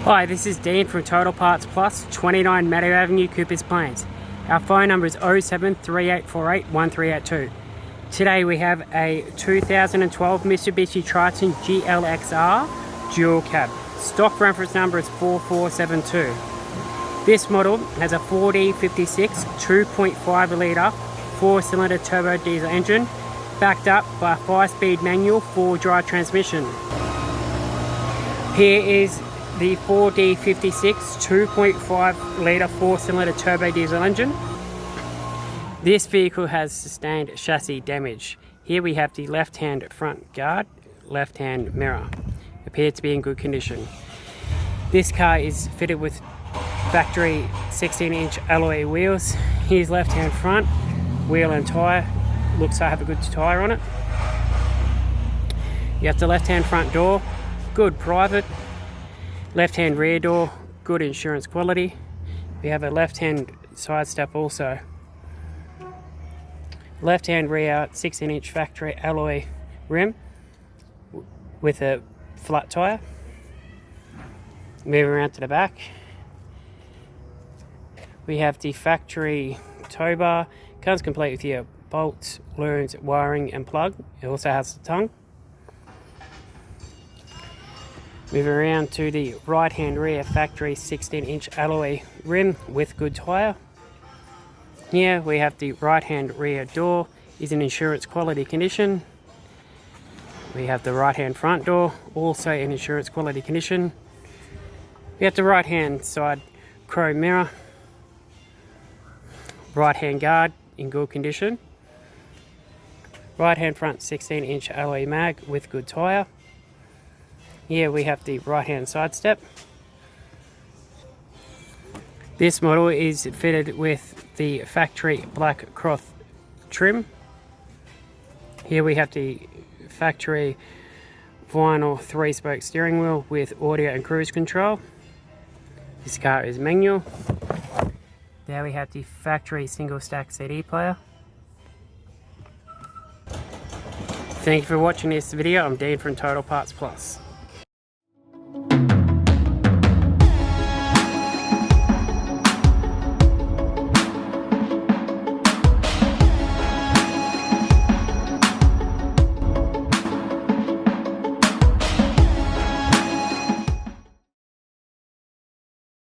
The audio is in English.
Hi, this is Dean from Total Parts Plus, 29 Meadow Avenue, Coopers Plains. Our phone number is 073848 1382. Today we have a 2012 Mitsubishi Triton GLXR Duel Cab. Stock reference number is 4472. This model has a 4D56 2.5 litre 4-cylinder turbo diesel engine backed up by a 5-speed manual 4-drive transmission. Here is the 4D56 2.5 litre 4-cylinder turbo diesel engine. This vehicle has sustained chassis damage. Here we have the left-hand front guard, left-hand mirror. Appear to be in good condition. This car is fitted with factory 16-inch alloy wheels. Here's left-hand front, wheel and tyre. Looks to have a good tyre on it. You have the left-hand front door, good private. Left-hand rear door, good insurance quality. We have a left-hand side step also. Left-hand rear 16-inch factory alloy rim with a flat tyre. Moving around to the back, we have the factory tow bar. Comes complete with your bolts, looms, wiring and plug. It also has the tongue. Moving around to the right-hand rear factory 16-inch alloy rim with good tyre. Here we have the right-hand rear door is in insurance quality condition. We have the right-hand front door also in insurance quality condition. We have the right-hand side chrome mirror. Right-hand guard in good condition. Right-hand front 16-inch alloy mag with good tyre. Here we have the right-hand side step. This model is fitted with the factory black cloth trim. Here we have the factory vinyl 3-spoke steering wheel with audio and cruise control. This car is manual. There we have the factory single stack CD player. Thank you for watching this video. I'm Dean from Total Parts Plus.